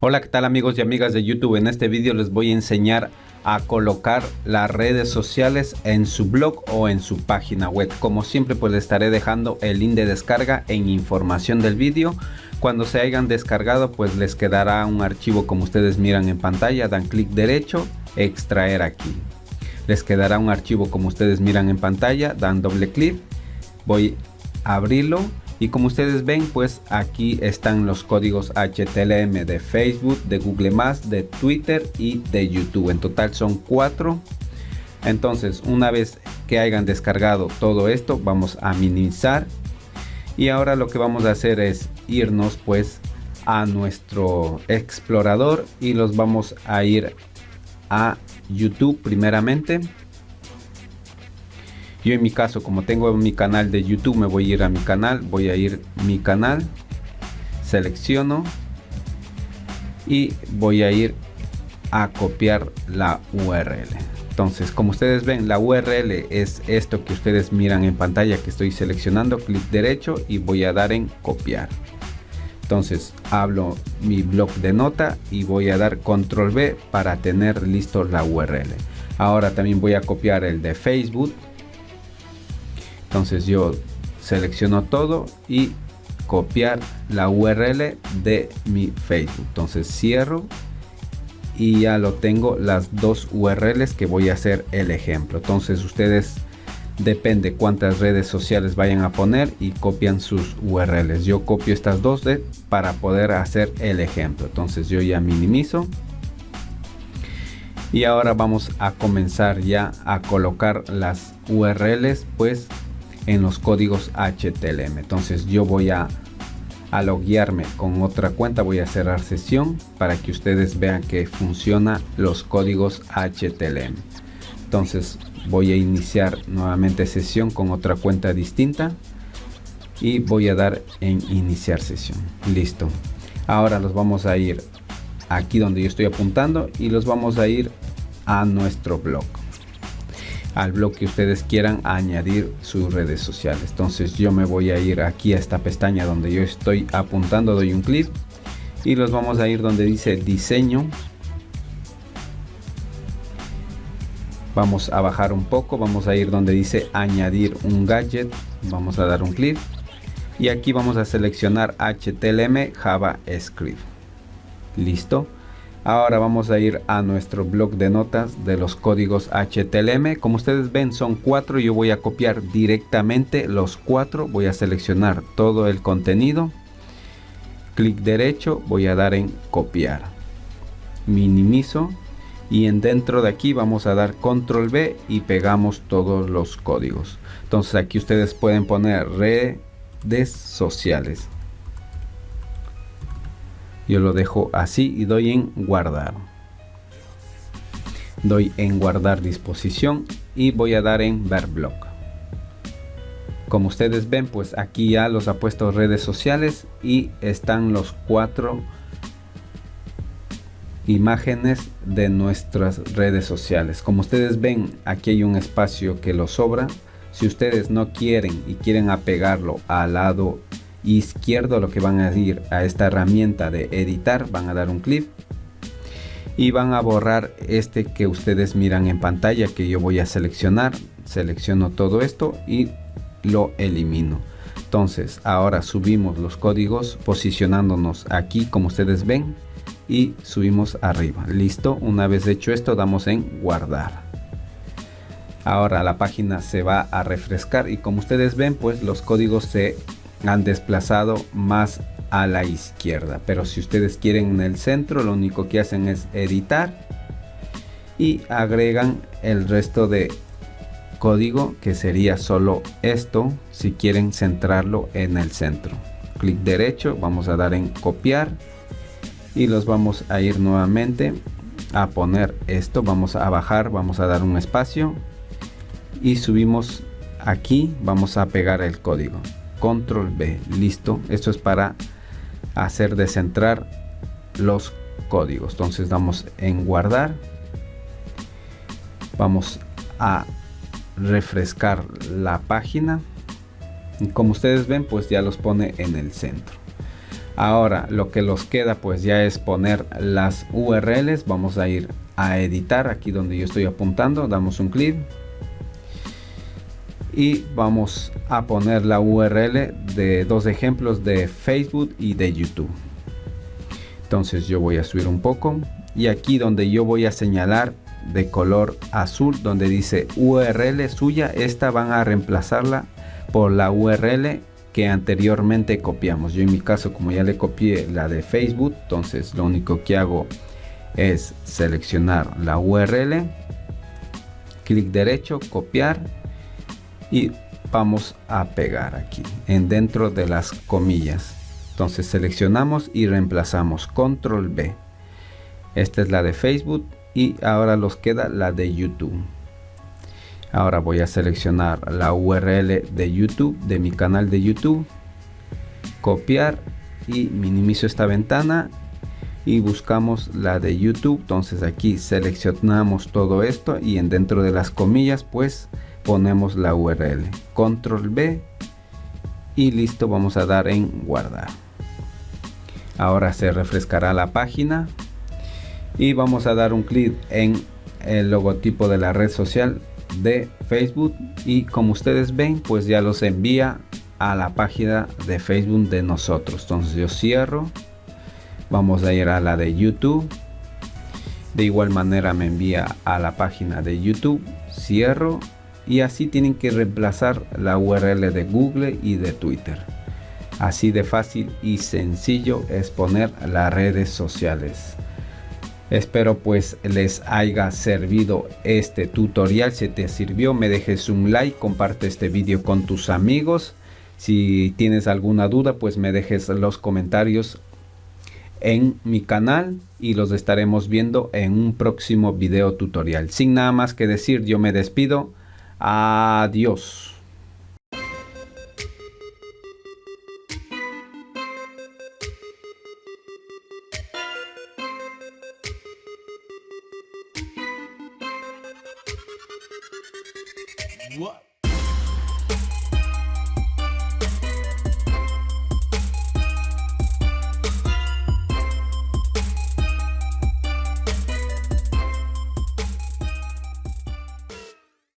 Hola, ¿qué tal amigos y amigas de YouTube? En este vídeo les voy a enseñar a colocar las redes sociales en su blog o en su página web. Como siempre, pues les estaré dejando el link de descarga en información del vídeo. Cuando se hayan descargado, pues les quedará un archivo como ustedes miran en pantalla. Dan clic derecho, extraer aquí. Les quedará un archivo como ustedes miran en pantalla. Dan doble clic, voy a abrirlo. Y como ustedes ven, pues aquí están los códigos HTML de Facebook, de Google+, de Twitter y de YouTube. En total son 4. Entonces, una vez que hayan descargado todo esto, vamos a minimizar. Y ahora lo que vamos a hacer es irnos pues a nuestro explorador y los vamos a ir a YouTube primeramente. Yo en mi caso, como tengo mi canal de YouTube, me voy a ir a mi canal, mi canal, selecciono y voy a ir a copiar la URL. Entonces, como ustedes ven, la URL es esto que ustedes miran en pantalla que estoy seleccionando, clic derecho y voy a dar en copiar. Entonces, hablo mi bloc de nota y voy a dar control V para tener listo la URL. Ahora también voy a copiar el de Facebook. Entonces yo selecciono todo y copiar la URL de mi Facebook. Entonces cierro y ya lo tengo, las dos URLs que voy a hacer el ejemplo. Entonces ustedes, depende cuántas redes sociales vayan a poner y copian sus URLs. Yo copio estas dos para poder hacer el ejemplo. Entonces yo ya minimizo. Y ahora vamos a comenzar ya a colocar las URLs pues en los códigos HTML. Entonces yo voy a loguearme con otra cuenta, voy a cerrar sesión para que ustedes vean que funciona los códigos HTML. Entonces voy a iniciar nuevamente sesión con otra cuenta distinta y voy a dar en iniciar sesión. Listo. Ahora los vamos a ir aquí donde yo estoy apuntando y los vamos a ir a nuestro blog, al blog que ustedes quieran añadir sus redes sociales. Entonces yo me voy a ir aquí a esta pestaña donde yo estoy apuntando, doy un clic y los vamos a ir donde dice diseño. Vamos a bajar un poco, vamos a ir donde dice añadir un gadget, vamos a dar un clic y aquí vamos a seleccionar HTML JavaScript. Listo. Ahora vamos a ir a nuestro bloc de notas de los códigos HTML. Como ustedes ven son 4. Yo voy a copiar directamente los 4. Voy a seleccionar todo el contenido. Clic derecho. Voy a dar en copiar. Minimizo. Y dentro de aquí vamos a dar control V y pegamos todos los códigos. Entonces aquí ustedes pueden poner redes sociales. Yo lo dejo así y doy en guardar. Doy en guardar disposición y voy a dar en ver blog. Como ustedes ven, pues aquí ya los ha puesto redes sociales y están los 4 imágenes de nuestras redes sociales. Como ustedes ven, aquí hay un espacio que lo sobra. Si ustedes no quieren y quieren apegarlo al lado izquierdo, lo que van a ir a esta herramienta de editar, van a dar un clic y van a borrar este que ustedes miran en pantalla que yo voy a seleccionar. Selecciono todo esto y lo elimino. Entonces ahora subimos los códigos posicionándonos aquí como ustedes ven y subimos arriba. Listo. Una vez hecho esto, damos en guardar. Ahora la página se va a refrescar y como ustedes ven, pues los códigos se han desplazado más a la izquierda, pero si ustedes quieren en el centro, lo único que hacen es editar y agregan el resto de código, que sería solo esto si quieren centrarlo en el centro. Clic derecho, vamos a dar en copiar y los vamos a ir nuevamente a poner esto, vamos a bajar, vamos a dar un espacio y subimos aquí, vamos a pegar el código. Control V, listo. Esto es para hacer descentrar los códigos. Entonces damos en guardar. Vamos a refrescar la página y como ustedes ven, pues ya los pone en el centro. Ahora lo que nos queda pues ya es poner las URLs. Vamos a ir a editar aquí donde yo estoy apuntando, damos un clic y vamos a poner la URL de dos ejemplos de Facebook y de YouTube. Entonces yo voy a subir un poco y aquí donde yo voy a señalar de color azul donde dice URL suya, esta van a reemplazarla por la URL que anteriormente copiamos. Yo en mi caso, como ya le copié la de Facebook, entonces lo único que hago es seleccionar la URL, clic derecho, copiar y vamos a pegar aquí en dentro de las comillas. Entonces seleccionamos y reemplazamos, control B. Esta es la de Facebook y ahora nos queda la de YouTube. Ahora voy a seleccionar la URL de YouTube, de mi canal de YouTube, copiar y minimizo esta ventana y buscamos la de YouTube. Entonces aquí seleccionamos todo esto y en dentro de las comillas pues ponemos la URL, control B y listo. Vamos a dar en guardar. Ahora se refrescará la página y vamos a dar un clic en el logotipo de la red social de Facebook y como ustedes ven pues ya los envía a la página de Facebook de nosotros. Entonces yo cierro, vamos a ir a la de YouTube, de igual manera me envía a la página de YouTube, cierro y así tienen que reemplazar la URL de Google y de Twitter. Así de fácil y sencillo es poner las redes sociales. Espero pues les haya servido este tutorial. Si te sirvió, me dejes un like, comparte este vídeo con tus amigos. Si tienes alguna duda, pues me dejes los comentarios en mi canal y los estaremos viendo en un próximo video tutorial. Sin nada más que decir, yo me despido. Adiós. What?